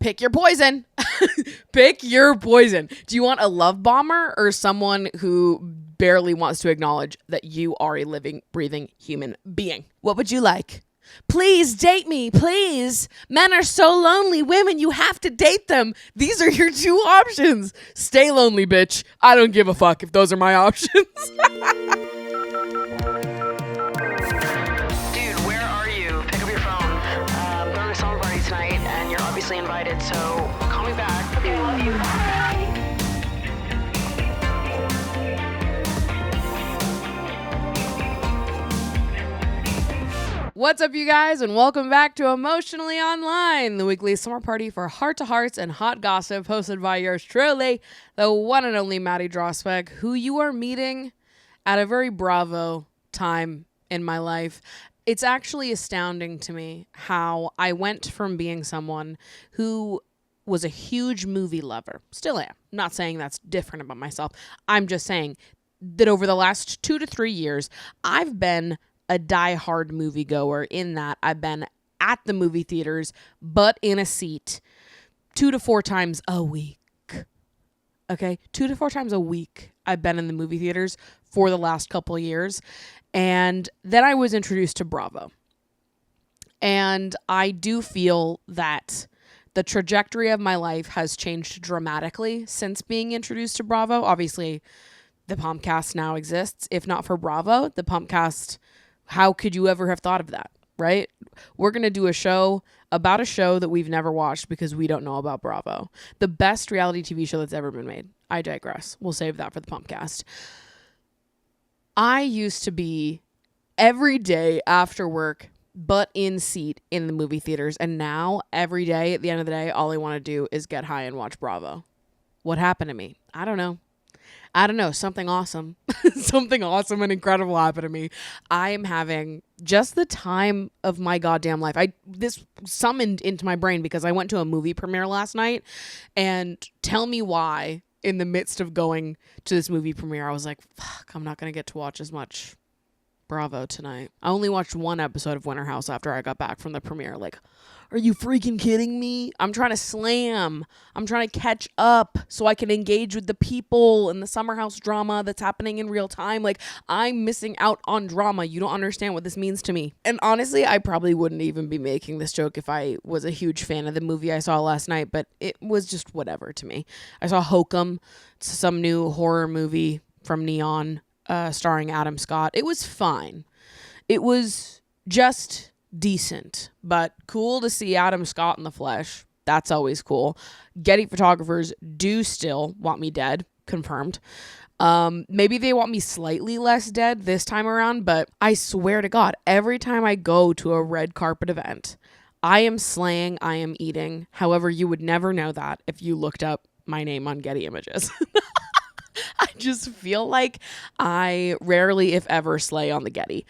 Pick your poison. Pick your poison. Do you want a love bomber or someone who barely wants to acknowledge that you are a living, breathing human being? What would you like? Please date me, please. Men are so lonely. Women, you have to date them. These are your two options. Stay lonely, bitch. I don't give a fuck if those are my options. Dude, where are you? Pick up your phone. I'm going to a summer party tonight, and you're obviously invited, so call me back. Okay, love you. Bye. What's up, you guys, and welcome back to Emotionally Online, the weekly summer party for heart-to-hearts and hot gossip, hosted by yours truly, the one and only Maddie Drossbeck, who you are meeting at a very bravo time in my life. It's actually astounding to me how I went from being someone who was a huge movie lover, still am, not saying that's different about myself, I'm just saying that over the last 2 to 3 years, I've been a diehard moviegoer in that I've been at the movie theaters, but in a seat 2 to 4 times a week. Okay? 2 to 4 times a week I've been in the movie theaters for the last couple of years. And then I was introduced to Bravo. And I do feel that the trajectory of my life has changed dramatically since being introduced to Bravo. Obviously, the Pumpcast now exists. If not for Bravo, the Pumpcast, how could you ever have thought of that, right? We're going to do a show about a show that we've never watched because we don't know about Bravo. The best reality TV show that's ever been made. I digress. We'll save that for the Pumpcast. I used to be every day after work, but in seat in the movie theaters. And now every day at the end of the day, all I want to do is get high and watch Bravo. What happened to me? I don't know. Something awesome. Something awesome and incredible happened to me. I am having just the time of my goddamn life. This summoned into my brain because I went to a movie premiere last night, and tell me why in the midst of going to this movie premiere, I was like, fuck, I'm not going to get to watch as much Bravo tonight. I only watched one episode of Winter House after I got back from the premiere. Like, are you freaking kidding me? I'm trying to slam. I'm trying to catch up so I can engage with the people and the summer house drama that's happening in real time. Like, I'm missing out on drama. You don't understand what this means to me. And honestly, I probably wouldn't even be making this joke if I was a huge fan of the movie I saw last night, but it was just whatever to me. I saw Hokum, some new horror movie from Neon, starring Adam Scott. It was fine. It was just decent, but cool to see Adam Scott in the flesh. That's always cool. Getty photographers do still want me dead. Confirmed. Maybe they want me slightly less dead this time around, but I swear to God, every time I go to a red carpet event, I am slaying, I am eating. However, you would never know that if you looked up my name on Getty Images. I just feel like I rarely, if ever, slay on the Getty.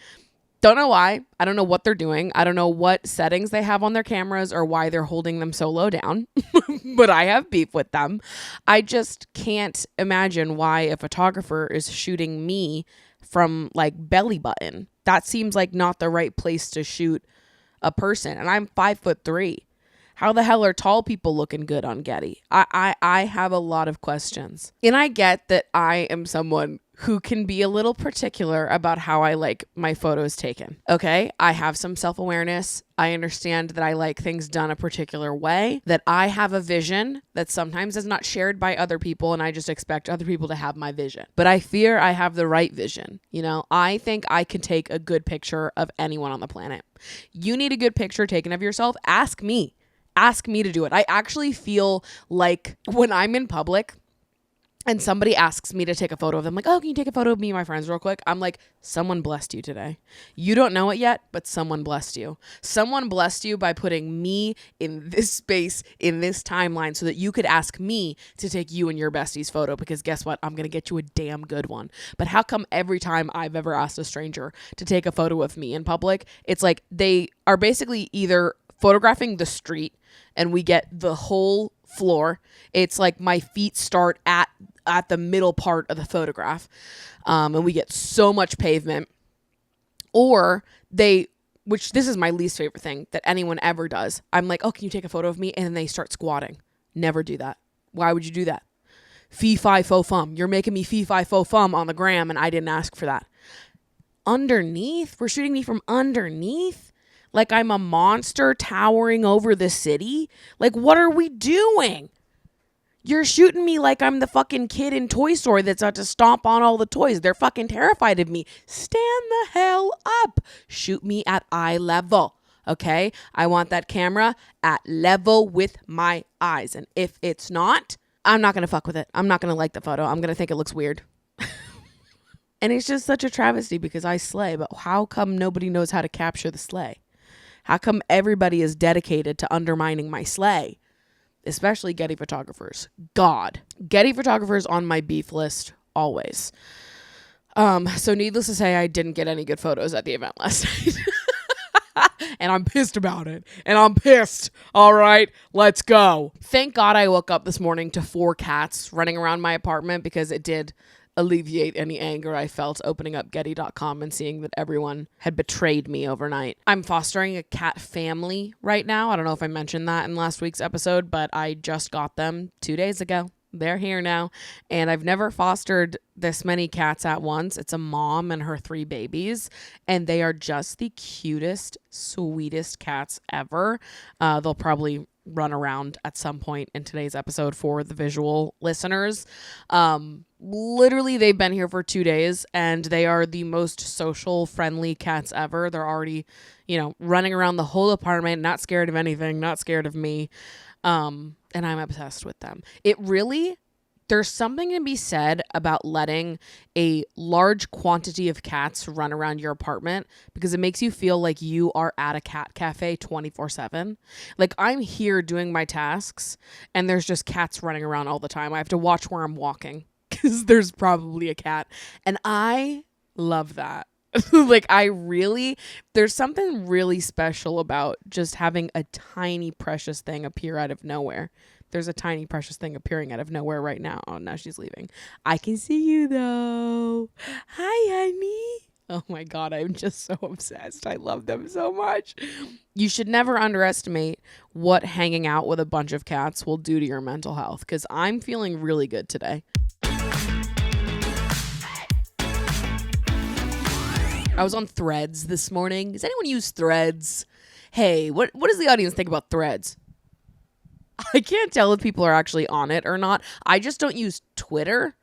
Don't know why. I don't know what they're doing. I don't know what settings they have on their cameras or why they're holding them so low down, but I have beef with them. I just can't imagine why a photographer is shooting me from like belly button. That seems like not the right place to shoot a person. And I'm 5'3". How the hell are tall people looking good on Getty? I have a lot of questions. And I get that I am someone who can be a little particular about how I like my photos taken. Okay? I have some self-awareness. I understand that I like things done a particular way, that I have a vision that sometimes is not shared by other people, and I just expect other people to have my vision. But I fear I have the right vision. You know, I think I can take a good picture of anyone on the planet. You need a good picture taken of yourself? Ask me. Ask me to do it. I actually feel like when I'm in public and somebody asks me to take a photo of them, like, oh, can you take a photo of me and my friends real quick? I'm like, someone blessed you today. You don't know it yet, but someone blessed you. Someone blessed you by putting me in this space, in this timeline, so that you could ask me to take you and your bestie's photo, because guess what? I'm going to get you a damn good one. But how come every time I've ever asked a stranger to take a photo of me in public, it's like they are basically either photographing the street and we get the whole floor. It's like my feet start at the middle part of the photograph, and we get so much pavement. Or they which this is my least favorite thing that anyone ever does. I'm like, oh, can you take a photo of me? And then they start squatting. Never do that. Why would you do that? Fee, fi, fo, fum. You're making me fee, fi, fo, fum on the gram, and I didn't ask for that. Underneath? We're shooting me from underneath? Like I'm a monster towering over the city? Like, what are we doing? You're shooting me like I'm the fucking kid in Toy Story that's out to stomp on all the toys. They're fucking terrified of me. Stand the hell up. Shoot me at eye level. Okay? I want that camera at level with my eyes. And if it's not, I'm not going to fuck with it. I'm not going to like the photo. I'm going to think it looks weird. And it's just such a travesty because I slay. But how come nobody knows how to capture the slay? How come everybody is dedicated to undermining my slay? Especially Getty photographers. God. Getty photographers on my beef list always. So needless to say, I didn't get any good photos at the event last night. And I'm pissed about it. And I'm pissed. All right, let's go. Thank God I woke up this morning to 4 cats running around my apartment because it did alleviate any anger I felt opening up Getty.com and seeing that everyone had betrayed me overnight. I'm fostering a cat family right now. I don't know if I mentioned that in last week's episode, but I just got them 2 days ago. They're here now. And I've never fostered this many cats at once. It's a mom and her 3 babies. And they are just the cutest, sweetest cats ever. They'll probably run around at some point in today's episode for the visual listeners. Literally, they've been here for 2 days and they are the most social, friendly cats ever. They're already, running around the whole apartment, not scared of anything, not scared of me. And I'm obsessed with them. There's something to be said about letting a large quantity of cats run around your apartment because it makes you feel like you are at a cat cafe 24/7. Like I'm here doing my tasks and there's just cats running around all the time. I have to watch where I'm walking because there's probably a cat. And I love that. There's something really special about just having a tiny precious thing appear out of nowhere. There's a tiny precious thing appearing out of nowhere right now. Oh, now she's leaving. I can see you though. Hi, honey. Oh my God, I'm just so obsessed. I love them so much. You should never underestimate what hanging out with a bunch of cats will do to your mental health because I'm feeling really good today. I was on Threads this morning. Does anyone use Threads? Hey, what does the audience think about Threads? I can't tell if people are actually on it or not. I just don't use Twitter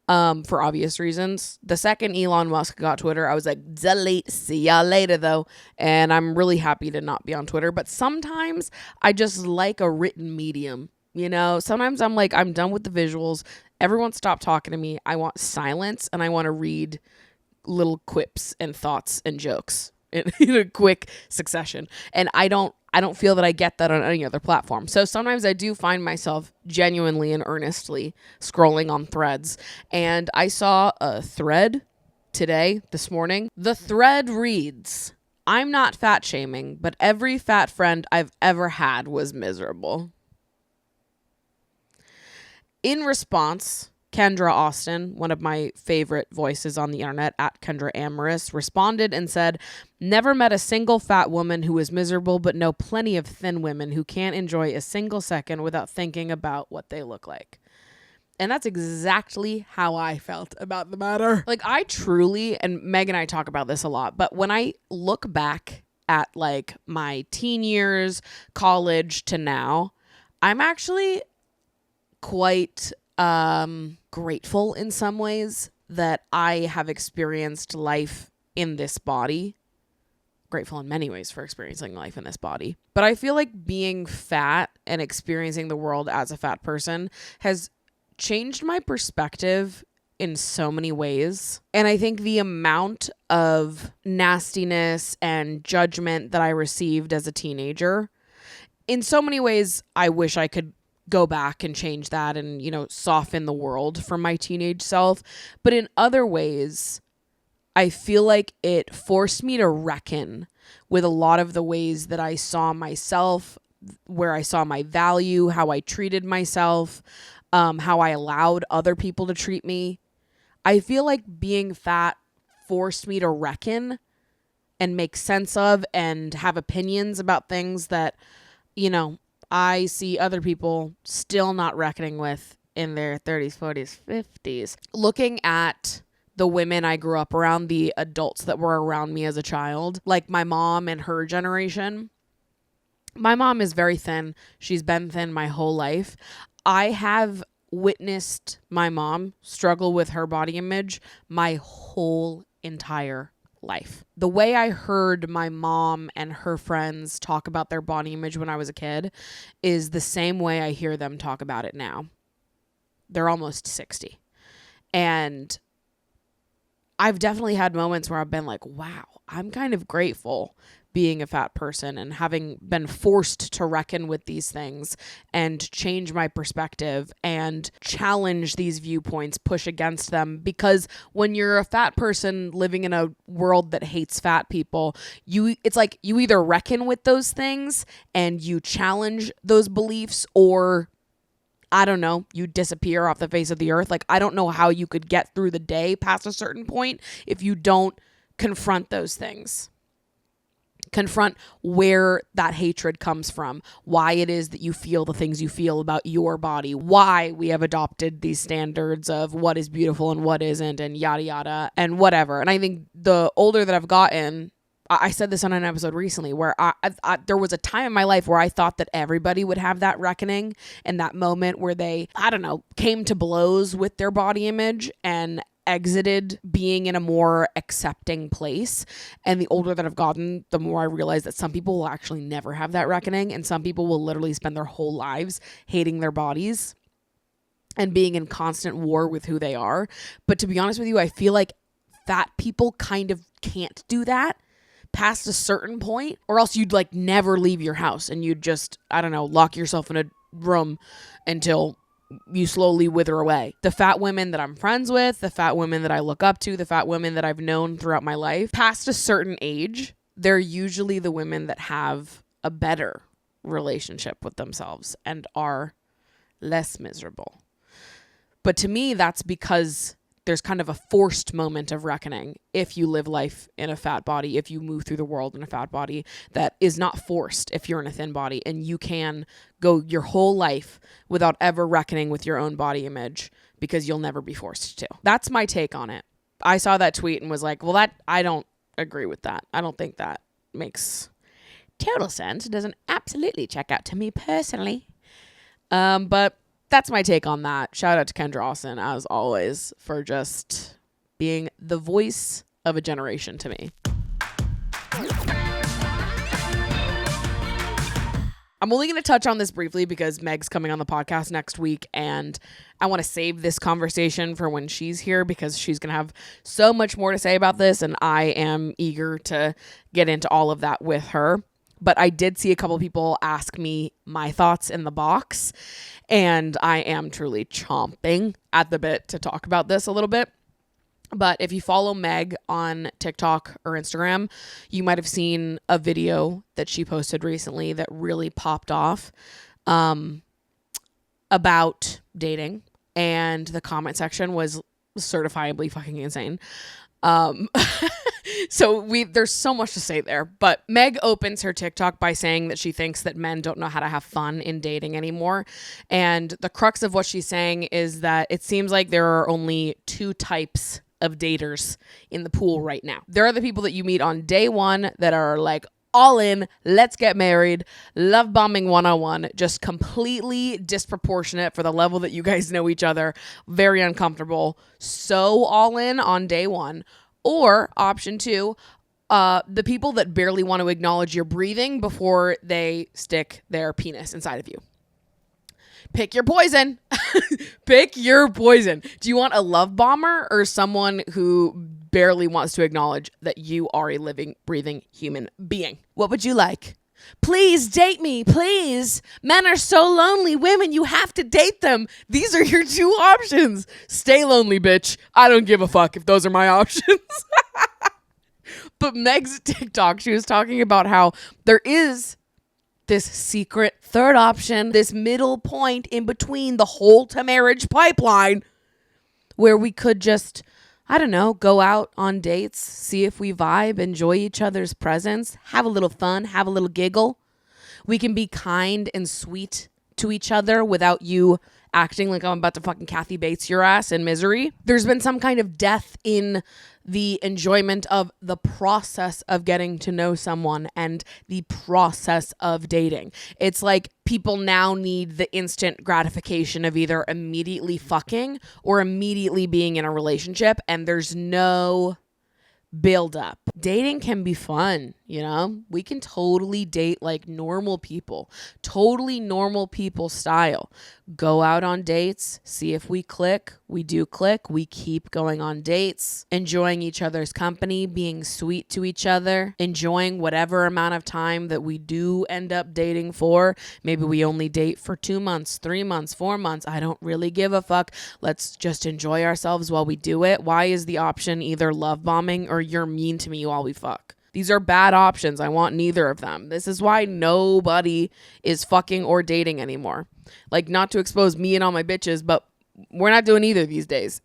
for obvious reasons. The second Elon Musk got Twitter, I was like, delete, see ya later though. And I'm really happy to not be on Twitter. But sometimes I just like a written medium. Sometimes I'm like, I'm done with the visuals. Everyone stop talking to me. I want silence and I want to read little quips and thoughts and jokes in a quick succession. And I don't feel that I get that on any other platform. So sometimes I do find myself genuinely and earnestly scrolling on Threads. And I saw a thread this morning. The thread reads, I'm not fat shaming, but every fat friend I've ever had was miserable. In response, Kendra Austin, one of my favorite voices on the internet, at Kendra Amorous, responded and said, never met a single fat woman who is miserable, but know plenty of thin women who can't enjoy a single second without thinking about what they look like. And that's exactly how I felt about the matter. Like I truly, and Meg and I talk about this a lot, but when I look back at like my teen years, college to now, I'm actually quite grateful in some ways that I have experienced life in this body. Grateful in many ways for experiencing life in this body. But I feel like being fat and experiencing the world as a fat person has changed my perspective in so many ways. And I think the amount of nastiness and judgment that I received as a teenager, in so many ways, I wish I could go back and change that and, soften the world for my teenage self. But in other ways, I feel like it forced me to reckon with a lot of the ways that I saw myself, where I saw my value, how I treated myself, how I allowed other people to treat me. I feel like being fat forced me to reckon and make sense of and have opinions about things that, you know, I see other people still not reckoning with in their 30s, 40s, 50s. Looking at the women I grew up around, the adults that were around me as a child, like my mom and her generation. My mom is very thin. She's been thin my whole life. I have witnessed my mom struggle with her body image my whole entire life. The way I heard my mom and her friends talk about their body image when I was a kid is the same way I hear them talk about it now. They're almost 60. And I've definitely had moments where I've been like, wow, I'm kind of grateful being a fat person and having been forced to reckon with these things and change my perspective and challenge these viewpoints, push against them. Because when you're a fat person living in a world that hates fat people, it's like you either reckon with those things and you challenge those beliefs, or I don't know, you disappear off the face of the earth. Like, I don't know how you could get through the day past a certain point if you don't confront those things. Confront where that hatred comes from, why it is that you feel the things you feel about your body, why we have adopted these standards of what is beautiful and what isn't, and yada yada and whatever. And I think the older that I've gotten, I said this on an episode recently where there was a time in my life where I thought that everybody would have that reckoning and that moment where they, I don't know, came to blows with their body image and exited being in a more accepting place. And the older that I've gotten, the more I realize that some people will actually never have that reckoning, and some people will literally spend their whole lives hating their bodies and being in constant war with who they are. But to be honest with you, I feel like fat people kind of can't do that past a certain point, or else you'd like never leave your house and you'd just, I don't know, lock yourself in a room until you slowly wither away. The fat women that I'm friends with, the fat women that I look up to, the fat women that I've known throughout my life, past a certain age, they're usually the women that have a better relationship with themselves and are less miserable. But to me, that's because there's kind of a forced moment of reckoning if you live life in a fat body, if you move through the world in a fat body, that is not forced if you're in a thin body, and you can go your whole life without ever reckoning with your own body image because you'll never be forced to. That's my take on it. I saw that tweet and was like, well, I don't agree with that. I don't think that makes total sense. It doesn't absolutely check out to me personally. But that's my take on that. Shout out to Kendra Austin, as always, for just being the voice of a generation to me. I'm only going to touch on this briefly because Meg's coming on the podcast next week, and I want to save this conversation for when she's here because she's going to have so much more to say about this, and I am eager to get into all of that with her. But I did see a couple people ask me my thoughts in the box, and I am truly chomping at the bit to talk about this a little bit. But if you follow Meg on TikTok or Instagram, you might have seen a video that she posted recently that really popped off about dating, and the comment section was certifiably fucking insane. So there's so much to say there, but Meg opens her TikTok by saying that she thinks that men don't know how to have fun in dating anymore. And the crux of what she's saying is that it seems like there are only two types of daters in the pool right now. There are the people that you meet on day one that are like all in, let's get married, love bombing 101, just completely disproportionate for the level that you guys know each other, very uncomfortable, so all in on day one. Or option two, the people that barely want to acknowledge your breathing before they stick their penis inside of you. Pick your poison. Pick your poison. Do you want a love bomber or someone who barely wants to acknowledge that you are a living, breathing human being? What would you like? Please date me, please. Men are so lonely. Women, you have to date them. These are your two options. Stay lonely, bitch. I don't give a fuck if those are my options. But Meg's TikTok, she was talking about how there is this secret third option, this middle point in between the whole to marriage pipeline where we could just, I don't know, go out on dates, see if we vibe, enjoy each other's presence, have a little fun, have a little giggle. We can be kind and sweet to each other without you acting like I'm about to fucking Kathy Bates your ass in Misery. There's been some kind of death in the enjoyment of the process of getting to know someone and the process of dating. It's like people now need the instant gratification of either immediately fucking or immediately being in a relationship, and there's no build up. Dating can be fun, you know? We can totally date like normal people, totally normal people style. Go out on dates, see if we click. We do click. We keep going on dates, enjoying each other's company, being sweet to each other, enjoying whatever amount of time that we do end up dating for. Maybe we only date for 2 months, 3 months, 4 months. I don't really give a fuck. Let's just enjoy ourselves while we do it. Why is the option either love bombing or you're mean to me while we fuck? These are bad options. I want neither of them. This is why nobody is fucking or dating anymore. Like, not to expose me and all my bitches, but we're not doing either these days.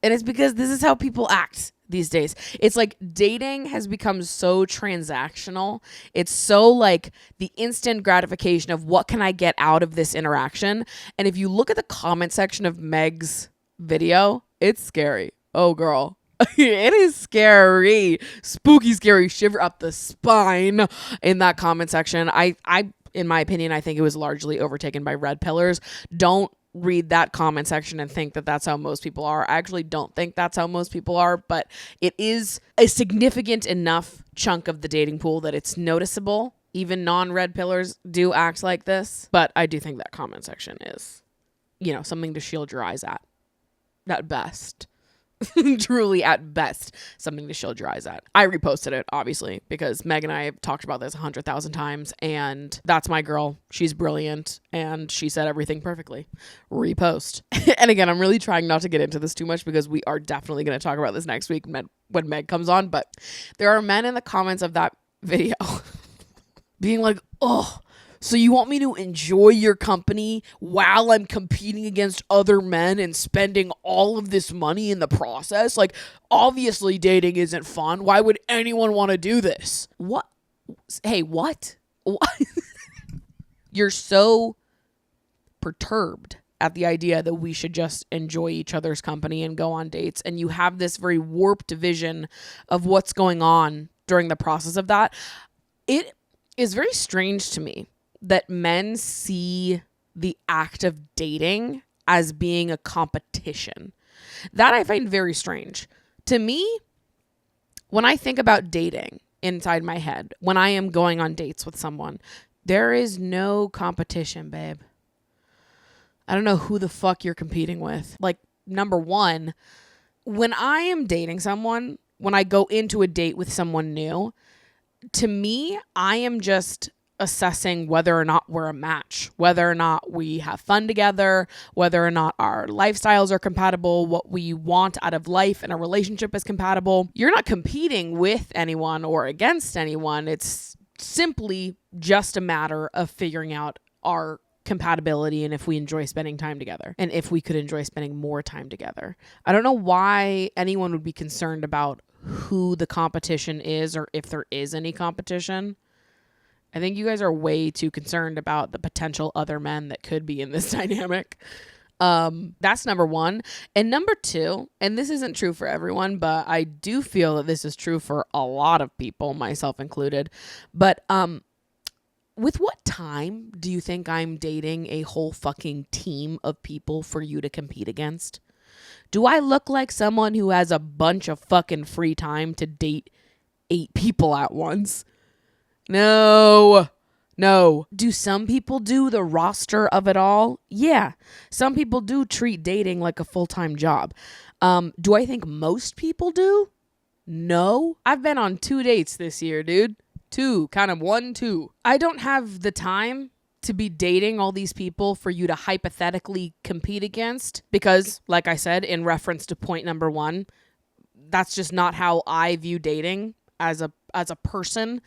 And it's because this is how people act these days. It's like dating has become so transactional. It's so like the instant gratification of what can I get out of this interaction. And if you look at the comment section of Meg's video, it's scary. Oh, girl. It is scary. Spooky, scary, shiver up the spine in that comment section. I, in my opinion, I think it was largely overtaken by red pillars. Don't read that comment section and think that that's how most people are. I actually don't think that's how most people are, but it is a significant enough chunk of the dating pool that it's noticeable. Even non-red pillars do act like this, but I do think that comment section is, you know, something to shield your eyes at best. Truly, at best, something to shield your eyes at. I reposted it, obviously, because Meg and I have talked about this 100,000 times, and that's my girl. She's brilliant, and she said everything perfectly. Repost. And again, I'm really trying not to get into this too much because we are definitely going to talk about this next week when Meg comes on, but there are men in the comments of that video being like, oh, so you want me to enjoy your company while I'm competing against other men and spending all of this money in the process? Like, obviously dating isn't fun. Why would anyone want to do this? What? Hey, what? What? You're so perturbed at the idea that we should just enjoy each other's company and go on dates. And you have this very warped vision of what's going on during the process of that. It is very strange to me that men see the act of dating as being a competition. That I find very strange. To me, when I think about dating inside my head, when I am going on dates with someone, there is no competition, babe. I don't know who the fuck you're competing with. Like, number one, when I am dating someone, when I go into a date with someone new, to me, I am just assessing whether or not we're a match, whether or not we have fun together, whether or not our lifestyles are compatible, what we want out of life and a relationship is compatible. You're not competing with anyone or against anyone. It's simply just a matter of figuring out our compatibility and if we enjoy spending time together and if we could enjoy spending more time together. I don't know why anyone would be concerned about who the competition is or if there is any competition. I think you guys are way too concerned about the potential other men that could be in this dynamic. That's number one. And number two, and this isn't true for everyone, but I do feel that this is true for a lot of people, myself included. But with what time do you think I'm dating a whole fucking team of people for you to compete against? Do I look like someone who has a bunch of fucking free time to date 8 people at once? No. Do some people do the roster of it all? Yeah. Some people do treat dating like a full-time job. Do I think most people do? No. I've been on 2 dates this year, dude. 2. Kind of 1, 2. I don't have the time to be dating all these people for you to hypothetically compete against because, like I said, in reference to point number 1, that's just not how I view dating as a person.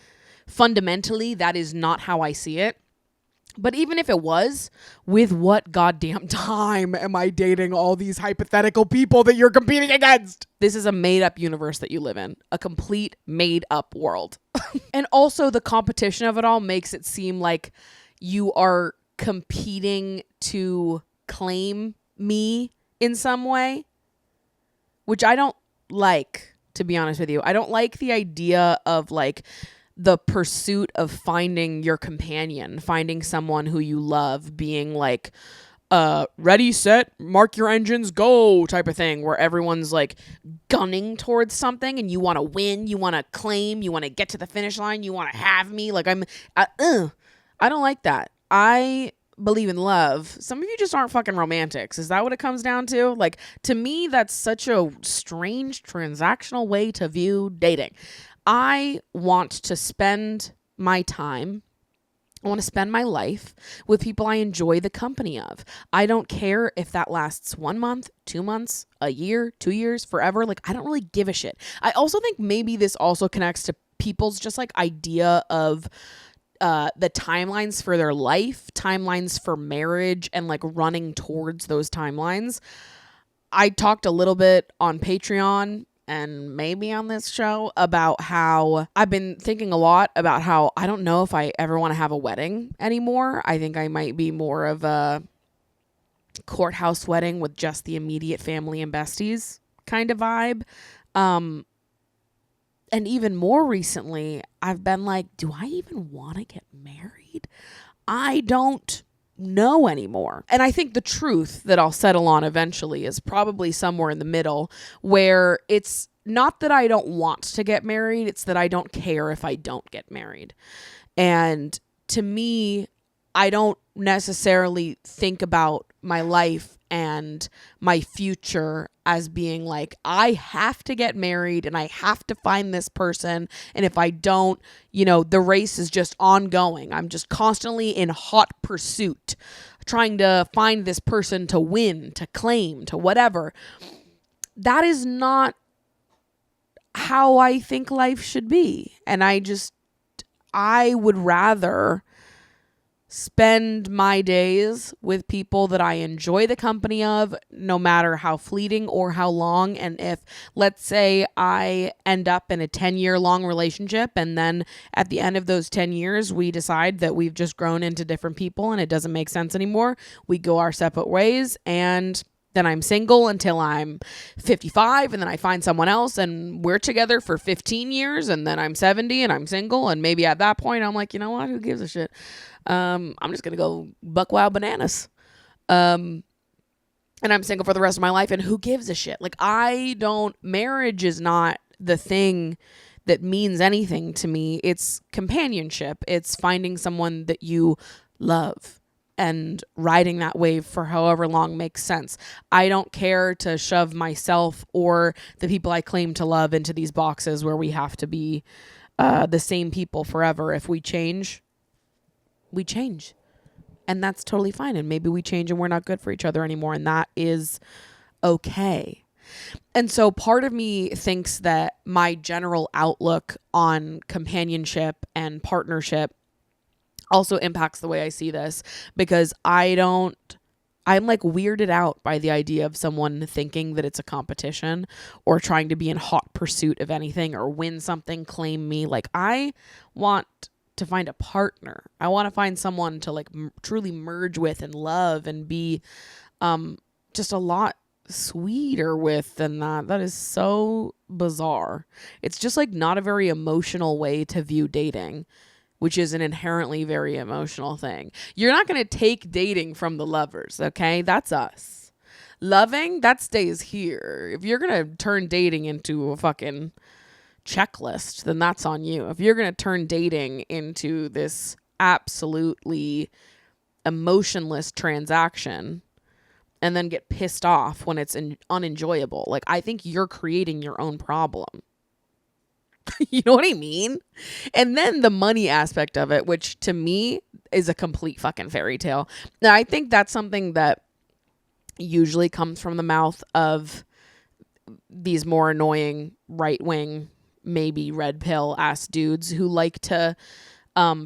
Fundamentally, that is not how I see it. But even if it was, with what goddamn time am I dating all these hypothetical people that you're competing against? This is a made up universe that you live in, a complete made up world. And also the competition of it all makes it seem like you are competing to claim me in some way, which I don't like, to be honest with you. I don't like the idea of like the pursuit of finding your companion, finding someone who you love, being like, ready, set, mark your engines, go type of thing, where everyone's like gunning towards something and you want to win, you want to claim, you want to get to the finish line, you want to have me. Like I don't like that. I believe in love. Some of you just aren't fucking romantics. Is that what it comes down to? Like, to me, that's such a strange transactional way to view dating. I want to spend my time, I want to spend my life with people I enjoy the company of. I don't care if that lasts 1 month, 2 months, a year, 2 years, forever. Like, I don't really give a shit. I also think maybe this also connects to people's just like idea of the timelines for their life, timelines for marriage, and like running towards those timelines. I talked a little bit on Patreon and maybe on this show about how I've been thinking a lot about how I don't know if I ever want to have a wedding anymore. I think I might be more of a courthouse wedding with just the immediate family and besties kind of vibe. And even more recently, I've been like, do I even want to get married? I don't know anymore. And I think the truth that I'll settle on eventually is probably somewhere in the middle, where it's not that I don't want to get married, it's that I don't care if I don't get married. And to me, I don't necessarily think about my life and my future as being like, I have to get married and I have to find this person. And if I don't, the race is just ongoing. I'm just constantly in hot pursuit, trying to find this person to win, to claim, to whatever. That is not how I think life should be. And I would rather spend my days with people that I enjoy the company of, no matter how fleeting or how long. And if, let's say, I end up in a 10-year long relationship, and then at the end of those 10 years, we decide that we've just grown into different people and it doesn't make sense anymore, we go our separate ways, and then I'm single until I'm 55, and then I find someone else and we're together for 15 years, and then I'm 70 and I'm single, and maybe at that point I'm like, you know what, who gives a shit? I'm just gonna go buck wild bananas, and I'm single for the rest of my life, and who gives a shit? Like, marriage is not the thing that means anything to me. It's companionship. It's finding someone that you love and riding that wave for however long makes sense. I don't care to shove myself or the people I claim to love into these boxes where we have to be the same people forever. If we change, we change. And that's totally fine. And maybe we change and we're not good for each other anymore. And that is okay. And so part of me thinks that my general outlook on companionship and partnership also impacts the way I see this, because I'm like weirded out by the idea of someone thinking that it's a competition or trying to be in hot pursuit of anything or win something, claim me. Like, I want to find a partner. I want to find someone to like truly merge with and love and be just a lot sweeter with than that. That is so bizarre. It's just like not a very emotional way to view dating, which is an inherently very emotional thing. You're not going to take dating from the lovers, okay? That's us. Loving, that stays here. If you're going to turn dating into a fucking checklist, then that's on you. If you're going to turn dating into this absolutely emotionless transaction and then get pissed off when it's unenjoyable, like, I think you're creating your own problem. You know what I mean? And then the money aspect of it, which to me is a complete fucking fairy tale. Now, I think that's something that usually comes from the mouth of these more annoying right-wing, maybe red pill ass dudes who like to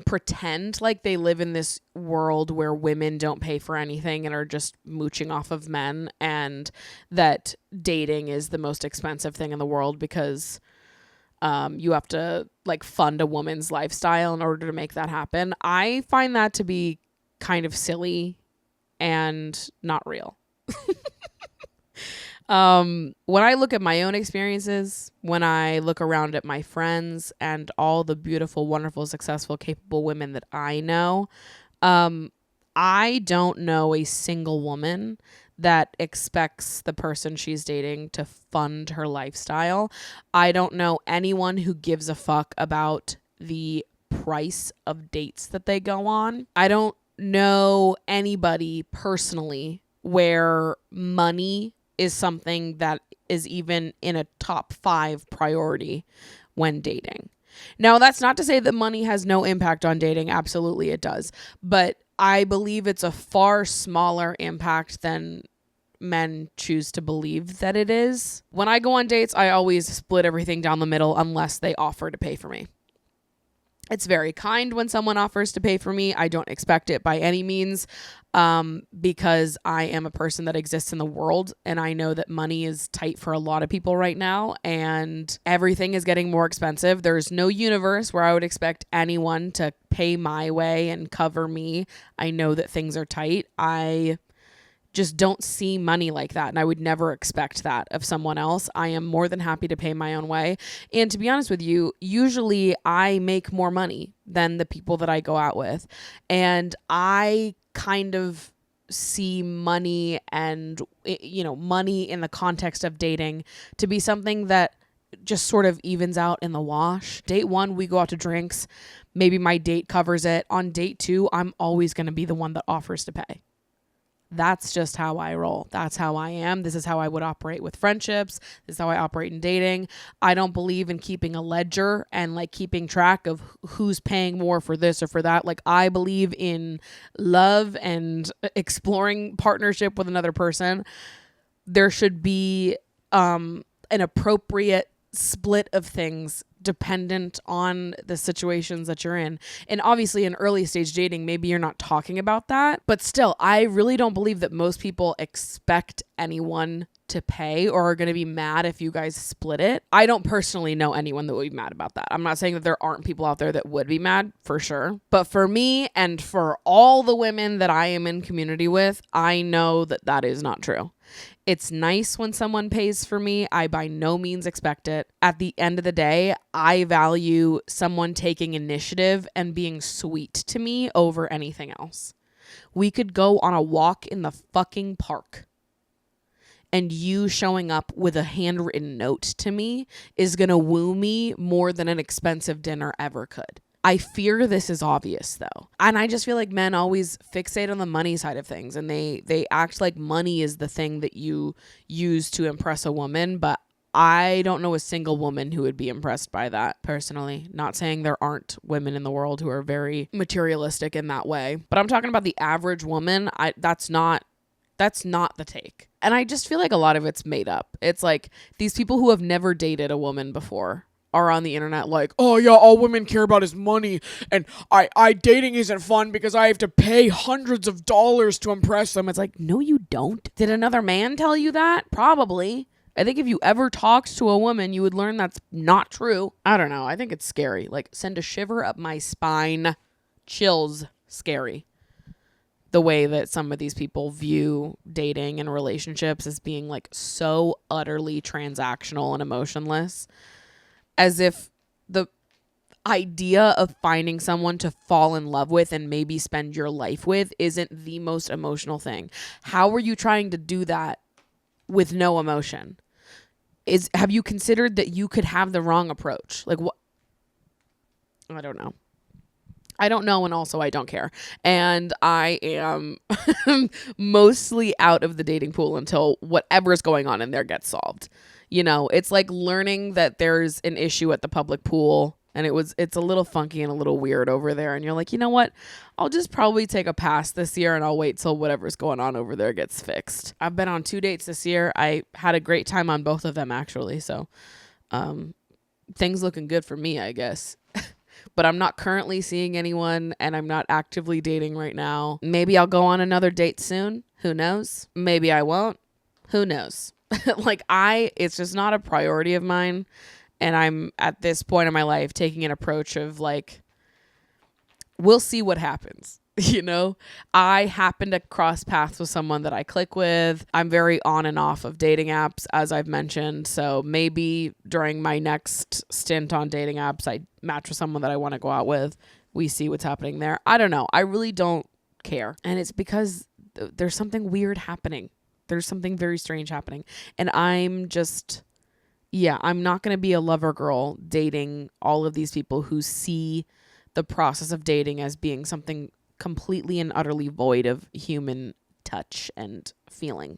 pretend like they live in this world where women don't pay for anything and are just mooching off of men, and that dating is the most expensive thing in the world because you have to like fund a woman's lifestyle in order to make that happen. I find that to be kind of silly and not real. When I look at my own experiences, when I look around at my friends and all the beautiful, wonderful, successful, capable women that I know, I don't know a single woman that expects the person she's dating to fund her lifestyle. I don't know anyone who gives a fuck about the price of dates that they go on. I don't know anybody personally where money is something that is even in a top 5 priority when dating. Now, that's not to say that money has no impact on dating. Absolutely it does. But I believe it's a far smaller impact than men choose to believe that it is. When I go on dates, I always split everything down the middle unless they offer to pay for me. It's very kind when someone offers to pay for me. I don't expect it by any means, because I am a person that exists in the world, and I know that money is tight for a lot of people right now, and everything is getting more expensive. There's no universe where I would expect anyone to pay my way and cover me. I know that things are tight. I just don't see money like that, and I would never expect that of someone else. I am more than happy to pay my own way. And to be honest with you, usually I make more money than the people that I go out with. And I kind of see money and, money in the context of dating to be something that just sort of evens out in the wash. Date 1, we go out to drinks. Maybe my date covers it. On date 2, I'm always going to be the one that offers to pay. That's just how I roll. That's how I am. This is how I would operate with friendships. This is how I operate in dating. I don't believe in keeping a ledger and like keeping track of who's paying more for this or for that. Like, I believe in love and exploring partnership with another person. There should be an appropriate split of things dependent on the situations that you're in. And obviously in early stage dating, maybe you're not talking about that, but still, I really don't believe that most people expect anyone to pay or are going to be mad if you guys split it. I don't personally know anyone that would be mad about that. I'm not saying that there aren't people out there that would be mad, for sure. But for me and for all the women that I am in community with, I know that that is not true. It's nice when someone pays for me. I by no means expect it. At the end of the day, I value someone taking initiative and being sweet to me over anything else. We could go on a walk in the fucking park, and you showing up with a handwritten note to me is going to woo me more than an expensive dinner ever could. I fear this is obvious though. And I just feel like men always fixate on the money side of things, and they act like money is the thing that you use to impress a woman, but I don't know a single woman who would be impressed by that personally. Not saying there aren't women in the world who are very materialistic in that way, but I'm talking about the average woman. That's not the take. And I just feel like a lot of it's made up. It's like these people who have never dated a woman before are on the internet like, oh yeah, all women care about is money, and I dating isn't fun because I have to pay hundreds of dollars to impress them. It's like, no, you don't. Did another man tell you that? Probably. I think if you ever talked to a woman, you would learn that's not true. I don't know. I think it's scary. Like, send a shiver up my spine. Chills. Scary. The way that some of these people view dating and relationships as being like so utterly transactional and emotionless. As if the idea of finding someone to fall in love with and maybe spend your life with isn't the most emotional thing. How are you trying to do that with no emotion? Have you considered that you could have the wrong approach? Like, what? I don't know. And also I don't care. And I am mostly out of the dating pool until whatever's going on in there gets solved. It's like learning that there's an issue at the public pool, and it's a little funky and a little weird over there. And you're like, you know what? I'll just probably take a pass this year, and I'll wait till whatever's going on over there gets fixed. I've been on 2 dates this year. I had a great time on both of them, actually. So, things looking good for me, I guess. but I'm not currently seeing anyone and I'm not actively dating right now. Maybe I'll go on another date soon. Who knows? Maybe I won't. Who knows? It's just not a priority of mine. And I'm at this point in my life taking an approach of like, we'll see what happens. You know, I happen to cross paths with someone that I click with. I'm very on and off of dating apps, as I've mentioned. So maybe during my next stint on dating apps, I match with someone that I want to go out with. We see what's happening there. I don't know. I really don't care. And it's because there's something weird happening. There's something very strange happening. And I'm not going to be a lover girl dating all of these people who see the process of dating as being something completely and utterly void of human touch and feeling.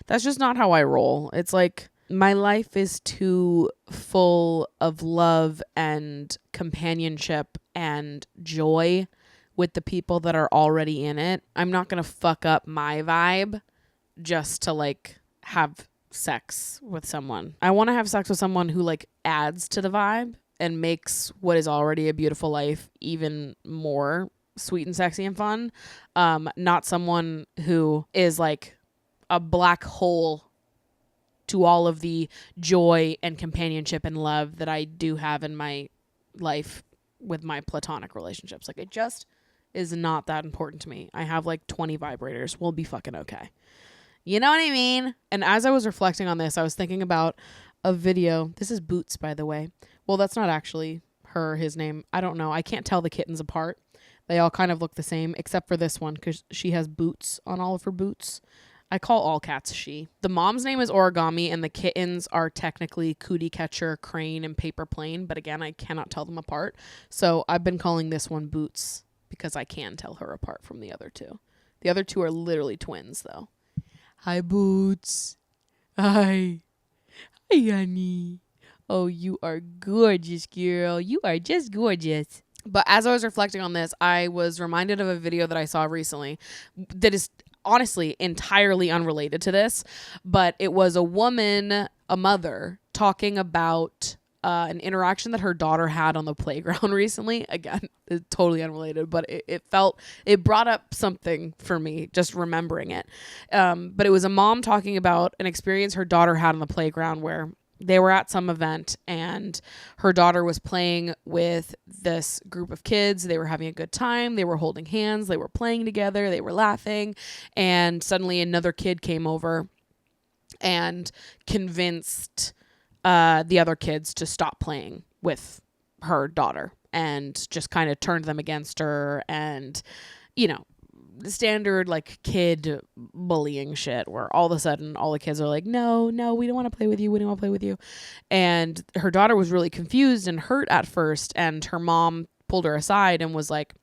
That's just not how I roll. It's like my life is too full of love and companionship and joy with the people that are already in it. I'm not going to fuck up my vibe just to like have sex with someone. I want to have sex with someone who like adds to the vibe and makes what is already a beautiful life even more sweet and sexy and fun. Not someone who is like a black hole to all of the joy and companionship and love that I do have in my life with my platonic relationships. Like, it just is not that important to me. I have like 20 vibrators. We'll be fucking okay. You know what I mean? And as I was reflecting on this, I was thinking about a video. This is Boots, by the way. Well, that's not actually his name. I don't know. I can't tell the kittens apart. They all kind of look the same, except for this one, because she has boots on all of her boots. I call all cats she. The mom's name is Origami, and the kittens are technically Cootie Catcher, Crane, and Paper Plane. But again, I cannot tell them apart. So I've been calling this one Boots because I can tell her apart from the other two. The other two are literally twins, though. Hi, Boots. Hi. Hi, honey. Oh, you are gorgeous, girl. You are just gorgeous. But as I was reflecting on this, I was reminded of a video that I saw recently that is honestly entirely unrelated to this. But it was a woman, a mother, talking about an interaction that her daughter had on the playground recently. Again, it's totally unrelated, but it brought up something for me, just remembering it. But it was a mom talking about an experience her daughter had on the playground where they were at some event and her daughter was playing with this group of kids. They were having a good time. They were holding hands. They were playing together. They were laughing. And suddenly another kid came over and convinced the other kids to stop playing with her daughter and just kind of turned them against her. And, you know, the standard like kid bullying shit where all of a sudden all the kids are like, no, we don't want to play with you. We don't want to play with you. And her daughter was really confused and hurt at first. And her mom pulled her aside and was like,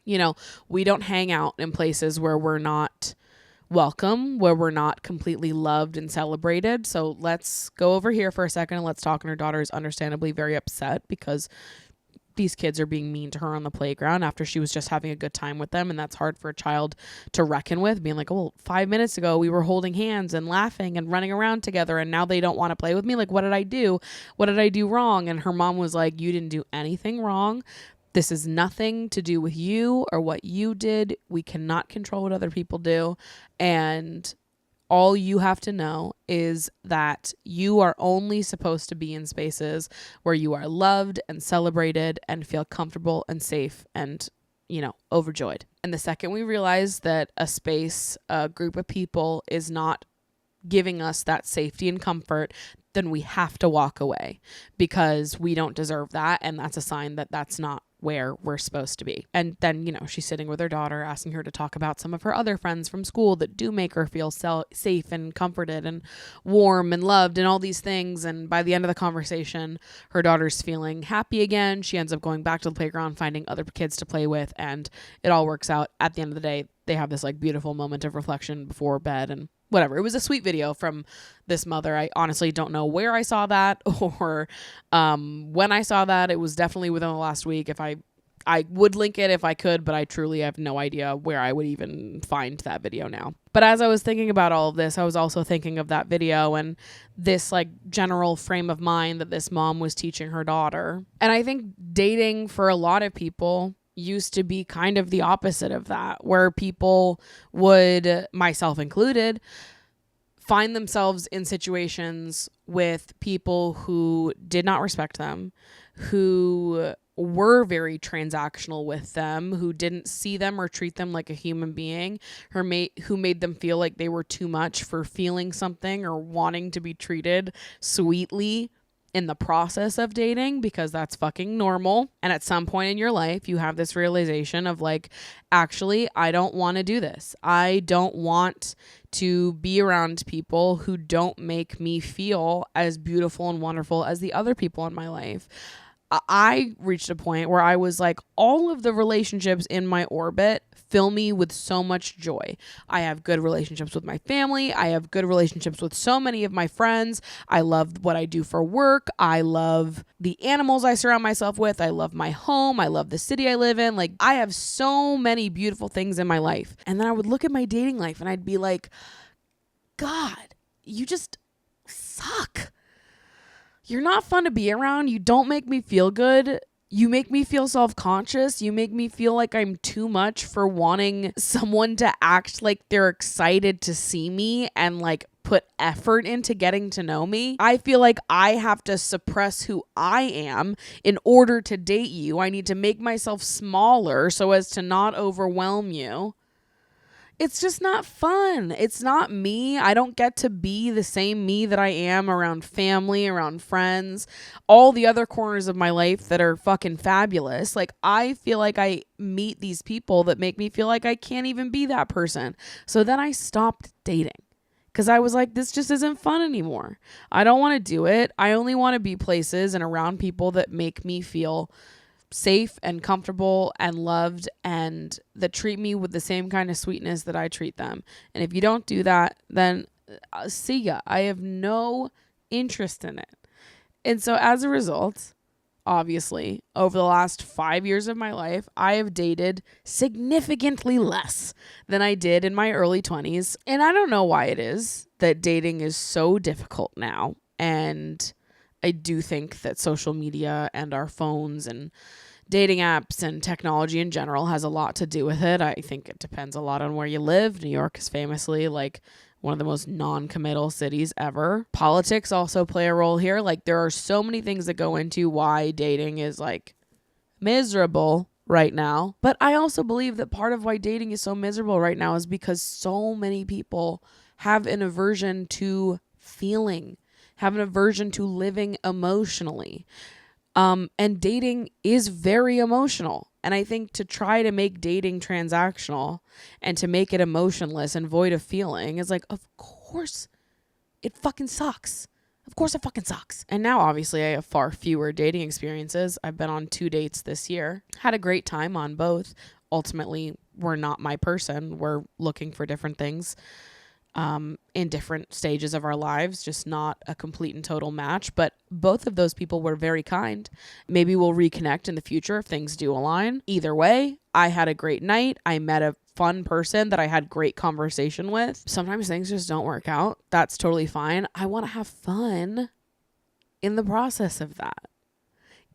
you know, we don't hang out in places where we're not welcome, where we're not completely loved and celebrated. So let's go over here for a second and let's talk. And her daughter is understandably very upset because these kids are being mean to her on the playground after she was just having a good time with them. And that's hard for a child to reckon with, being like, oh, 5 minutes ago we were holding hands and laughing and running around together and now they don't want to play with me. Like, what did I do? What did I do wrong? And her mom was like, you didn't do anything wrong. This is nothing to do with you or what you did. We cannot control what other people do. And all you have to know is that you are only supposed to be in spaces where you are loved and celebrated and feel comfortable and safe and, you know, overjoyed. And the second we realize that a space, a group of people is not giving us that safety and comfort, then we have to walk away because we don't deserve that. And that's a sign that that's not where we're supposed to be. And then, you know, she's sitting with her daughter, asking her to talk about some of her other friends from school that do make her feel safe and comforted and warm and loved and all these things. And by the end of the conversation, her daughter's feeling happy again. She ends up going back to the playground, finding other kids to play with, and it all works out. At the end of the day, they have this like beautiful moment of reflection before bed and whatever. It was a sweet video from this mother. I honestly don't know where I saw that or when I saw that. It was definitely within the last week. If I I would link it if I could, but I truly have no idea where I would even find that video now. But as I was thinking about all of this, I was also thinking of that video and this like general frame of mind that this mom was teaching her daughter. And I think dating for a lot of people used to be kind of the opposite of that, where people would, myself included, find themselves in situations with people who did not respect them, who were very transactional with them, who didn't see them or treat them like a human being, who made them feel like they were too much for feeling something or wanting to be treated sweetly in the process of dating, because that's fucking normal. And at some point in your life, you have this realization of like, actually, I don't want to do this. I don't want to be around people who don't make me feel as beautiful and wonderful as the other people in my life. I reached a point where I was like, all of the relationships in my orbit fill me with so much joy. I have good relationships with my family. I have good relationships with so many of my friends. I love what I do for work. I love the animals I surround myself with. I love my home. I love the city I live in. Like, I have so many beautiful things in my life. And then I would look at my dating life and I'd be like, God, you just suck. You're not fun to be around. You don't make me feel good. You make me feel self-conscious. You make me feel like I'm too much for wanting someone to act like they're excited to see me and like put effort into getting to know me. I feel like I have to suppress who I am in order to date you. I need to make myself smaller so as to not overwhelm you. It's just not fun. It's not me. I don't get to be the same me that I am around family, around friends, all the other corners of my life that are fucking fabulous. Like, I feel like I meet these people that make me feel like I can't even be that person. So then I stopped dating because I was like, this just isn't fun anymore. I don't want to do it. I only want to be places and around people that make me feel safe and comfortable and loved and that treat me with the same kind of sweetness that I treat them. And if you don't do that, then see ya. I have no interest in it. And so as a result, obviously, over the last 5 years of my life, I have dated significantly less than I did in my early 20s. And I don't know why it is that dating is so difficult now. And I do think that social media and our phones and dating apps and technology in general has a lot to do with it. I think it depends a lot on where you live. New York is famously like one of the most non-committal cities ever. Politics also play a role here. Like, there are so many things that go into why dating is like miserable right now. But I also believe that part of why dating is so miserable right now is because so many people have an aversion to feeling, have an aversion to living emotionally. And dating is very emotional. And I think to try to make dating transactional and to make it emotionless and void of feeling is like, of course it fucking sucks. Of course it fucking sucks. And now obviously I have far fewer dating experiences. I've been on 2 dates this year. Had a great time on both. Ultimately, we're not my person. We're looking for different things in different stages of our lives, just not a complete and total match. But both of those people were very kind. Maybe we'll reconnect in the future if things do align. Either way, I had a great night. I met a fun person that I had great conversation with. Sometimes things just don't work out. That's totally fine. I want to have fun in the process of that.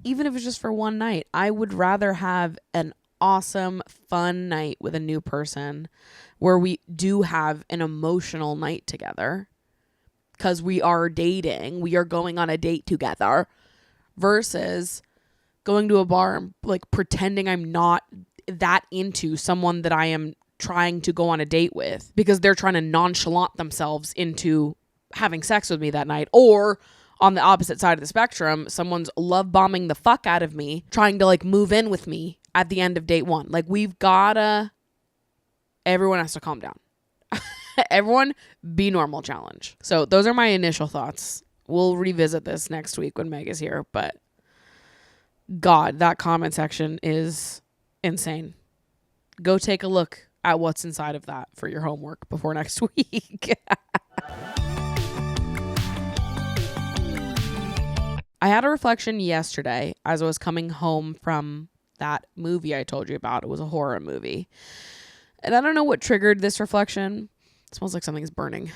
Even if it's just for one night, I would rather have an awesome, fun night with a new person where we do have an emotional night together because we are dating, we are going on a date together, versus going to a bar and like pretending I'm not that into someone that I am trying to go on a date with because they're trying to nonchalant themselves into having sex with me that night. Or on the opposite side of the spectrum, someone's love bombing the fuck out of me, trying to like move in with me at the end of date one. Like, everyone has to calm down. Everyone be normal challenge. So those are my initial thoughts. We'll revisit this next week when Meg is here, but God, that comment section is insane. Go take a look at what's inside of that for your homework before next week. I had a reflection yesterday as I was coming home from that movie I told you about. It was a horror movie. And I don't know what triggered this reflection. It smells like something's burning.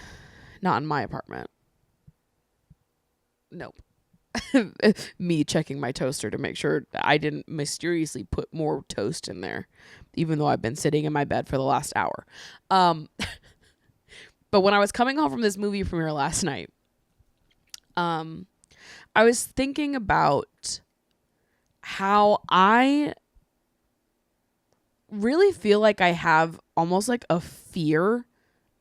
Not in my apartment. Nope. Me checking my toaster to make sure I didn't mysteriously put more toast in there, even though I've been sitting in my bed for the last hour. But when I was coming home from this movie premiere last night, I was thinking about how I really feel like I have almost like a fear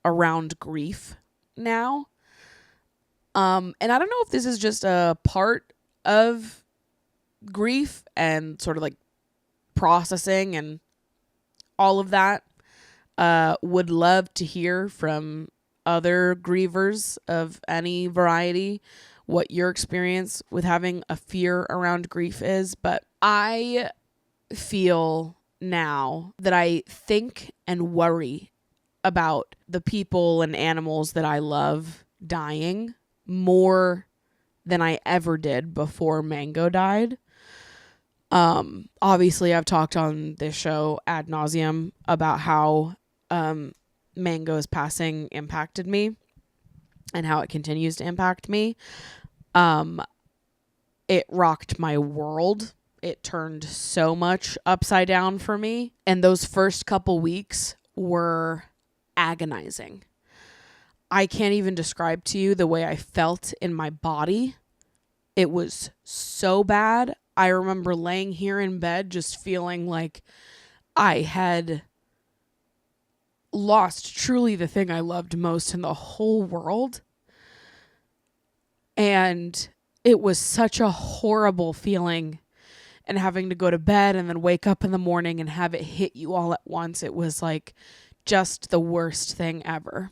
around grief now. And I don't know if this is just a part of grief and sort of like processing and all of that. Would love to hear from other grievers of any variety what your experience with having a fear around grief is. But I feel now that I think and worry about the people and animals that I love dying more than I ever did before Mango died. Obviously I've talked on this show ad nauseum about how Mango's passing impacted me and how it continues to impact me. It rocked my world. It turned so much upside down for me. And those first couple weeks were agonizing. I can't even describe to you the way I felt in my body. It was so bad. I remember laying here in bed just feeling like I had lost truly the thing I loved most in the whole world. And it was such a horrible feeling. And having to go to bed and then wake up in the morning and have it hit you all at once. It was like just the worst thing ever.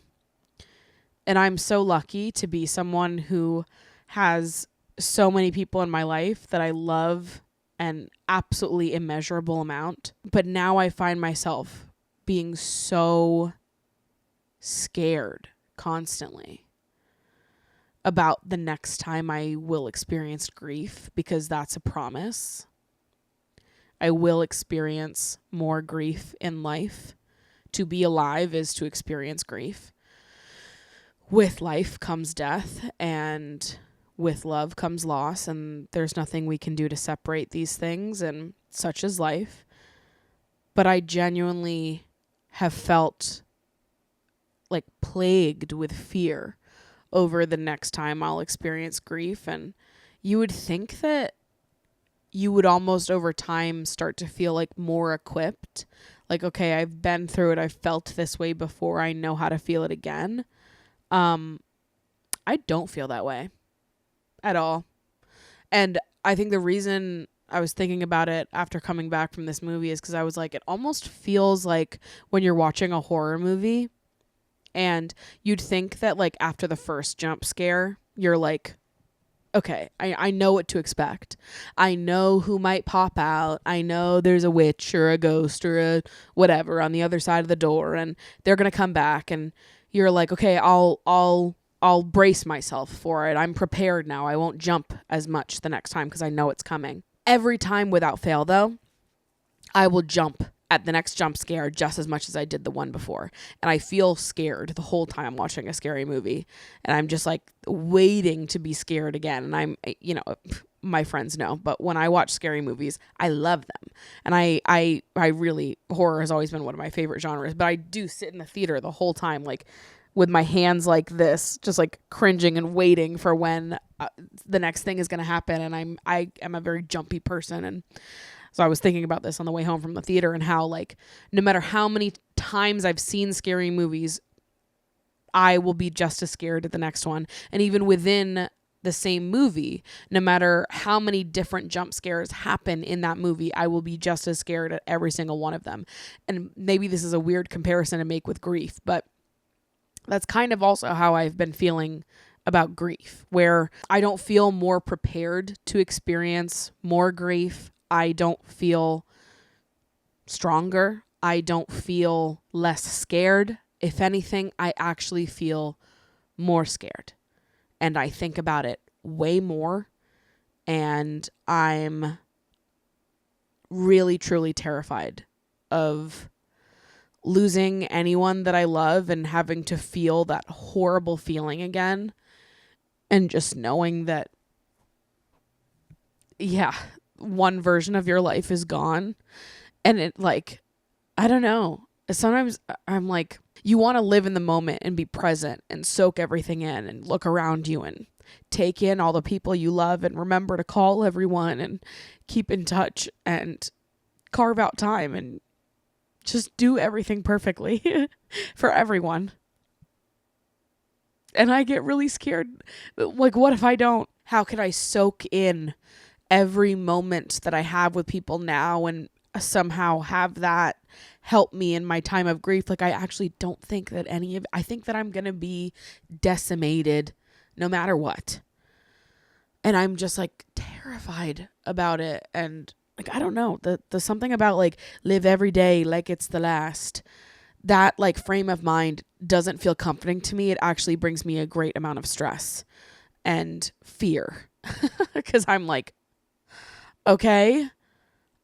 And I'm so lucky to be someone who has so many people in my life that I love an absolutely immeasurable amount. But now I find myself being so scared constantly about the next time I will experience grief, because that's a promise. I will experience more grief in life. To be alive is to experience grief. With life comes death, and with love comes loss, and there's nothing we can do to separate these things, and such is life. But I genuinely have felt like plagued with fear over the next time I'll experience grief. And you would think that you would almost over time start to feel like more equipped. Like, okay, I've been through it. I've felt this way before. I know how to feel it again. I don't feel that way at all. And I think the reason I was thinking about it after coming back from this movie is because I was like, it almost feels like when you're watching a horror movie and you'd think that like after the first jump scare, you're like, okay, I know what to expect. I know who might pop out. I know there's a witch or a ghost or a whatever on the other side of the door, and they're going to come back, and you're like, okay, I'll brace myself for it. I'm prepared now. I won't jump as much the next time because I know it's coming. Every time without fail, though, I will jump at the next jump scare just as much as I did the one before. And I feel scared the whole time I'm watching a scary movie. And I'm just like waiting to be scared again. And I'm, you know, my friends know, but when I watch scary movies, I love them. And I really, horror has always been one of my favorite genres, but I do sit in the theater the whole time, like with my hands like this, just like cringing and waiting for when the next thing is going to happen. And I am a very jumpy person. And so I was thinking about this on the way home from the theater and how, like, no matter how many times I've seen scary movies, I will be just as scared at the next one. And even within the same movie, no matter how many different jump scares happen in that movie, I will be just as scared at every single one of them. And maybe this is a weird comparison to make with grief, but that's kind of also how I've been feeling about grief, where I don't feel more prepared to experience more grief. I don't feel stronger. I don't feel less scared. If anything, I actually feel more scared. And I think about it way more. And I'm really, truly terrified of losing anyone that I love and having to feel that horrible feeling again. And just knowing that, yeah, one version of your life is gone. And it like, I don't know. Sometimes I'm like, you want to live in the moment and be present and soak everything in and look around you and take in all the people you love and remember to call everyone and keep in touch and carve out time and just do everything perfectly for everyone. And I get really scared. Like, what if I don't? How can I soak in every moment that I have with people now and somehow have that help me in my time of grief? Like, I actually don't think that I think that I'm going to be decimated no matter what. And I'm just like terrified about it. And like, I don't know, the something about like live every day like it's the last, that like frame of mind doesn't feel comforting to me. It actually brings me a great amount of stress and fear because I'm like, okay,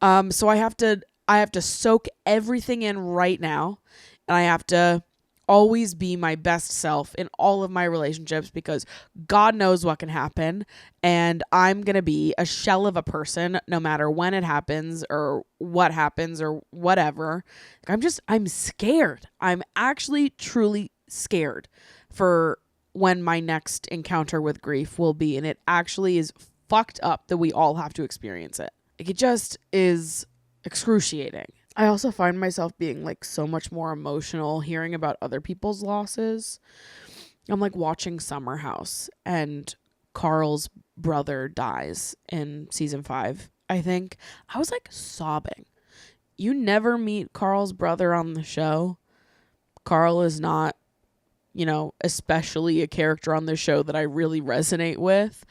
so I have to soak everything in right now, and I have to always be my best self in all of my relationships because God knows what can happen, and I'm going to be a shell of a person no matter when it happens or whatever. I'm scared. I'm actually truly scared for when my next encounter with grief will be, and it actually is fucked up that we all have to experience it. Like, it just is excruciating. I also find myself being like so much more emotional hearing about other people's losses. I'm like watching Summer House and Carl's brother dies in season 5, I think. I was like sobbing. You never meet Carl's brother on the show. Carl is not, especially a character on the show that I really resonate with.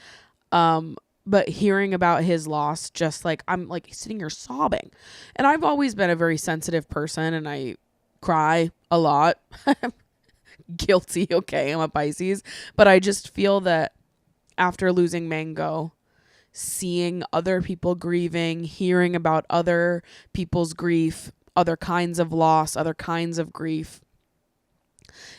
But hearing about his loss, just like, I'm like sitting here sobbing. And I've always been a very sensitive person and I cry a lot. Guilty. Okay. I'm a Pisces, but I just feel that after losing Mango, seeing other people grieving, hearing about other people's grief, other kinds of loss, other kinds of grief,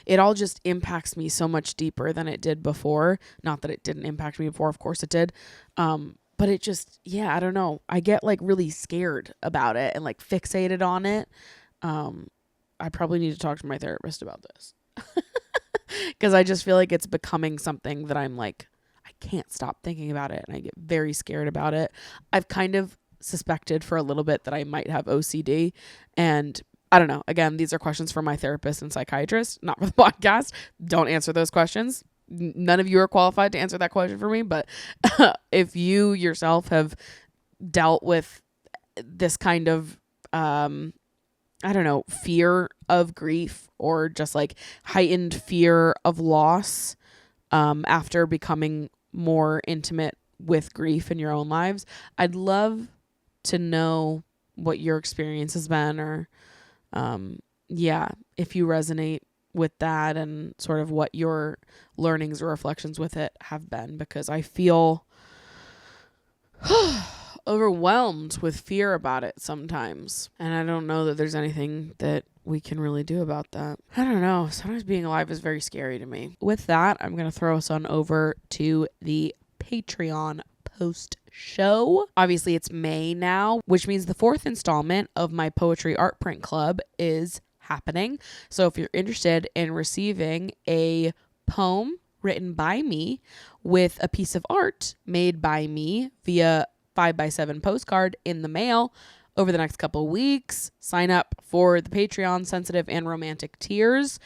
it all just impacts me so much deeper than it did before. Not that it didn't impact me before. Of course it did. But it just, I don't know. I get like really scared about it and like fixated on it. I probably need to talk to my therapist about this because I just feel like it's becoming something that I'm like, I can't stop thinking about it. And I get very scared about it. I've kind of suspected for a little bit that I might have OCD, and I don't know. Again, these are questions for my therapist and psychiatrist, not for the podcast. Don't answer those questions. None of you are qualified to answer that question for me. But if you yourself have dealt with this kind of, fear of grief or just like heightened fear of loss after becoming more intimate with grief in your own lives, I'd love to know what your experience has been, or if you resonate with that and sort of what your learnings or reflections with it have been, because I feel overwhelmed with fear about it sometimes. And I don't know that there's anything that we can really do about that. I don't know. Sometimes being alive is very scary to me. With that, I'm going to throw us on over to the Patreon post show. Obviously, it's May now, which means the 4th installment of my Poetry Art Print Club is happening. So if you're interested in receiving a poem written by me with a piece of art made by me via 5x7 postcard in the mail over the next couple of weeks, sign up for the Patreon Sensitive and Romantic tiers.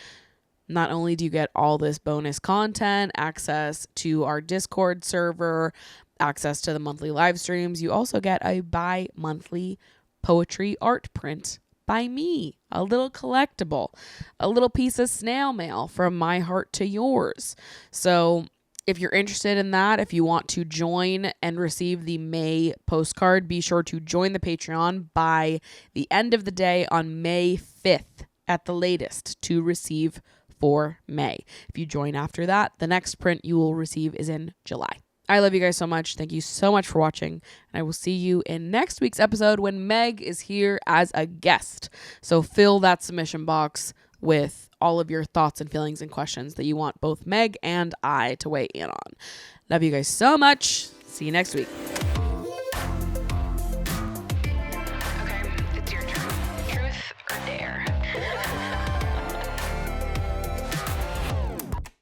Not only do you get all this bonus content, access to our Discord server, access to the monthly live streams, you also get a bi-monthly poetry art print by me, a little collectible, a little piece of snail mail from my heart to yours. So if you're interested in that, if you want to join and receive the May postcard, be sure to join the Patreon by the end of the day on May 5th at the latest to receive for May. If you join after that, the next print you will receive is in July. I love you guys so much. Thank you so much for watching. And I will see you in next week's episode when Meg is here as a guest. So fill that submission box with all of your thoughts and feelings and questions that you want both Meg and I to weigh in on. Love you guys so much. See you next week.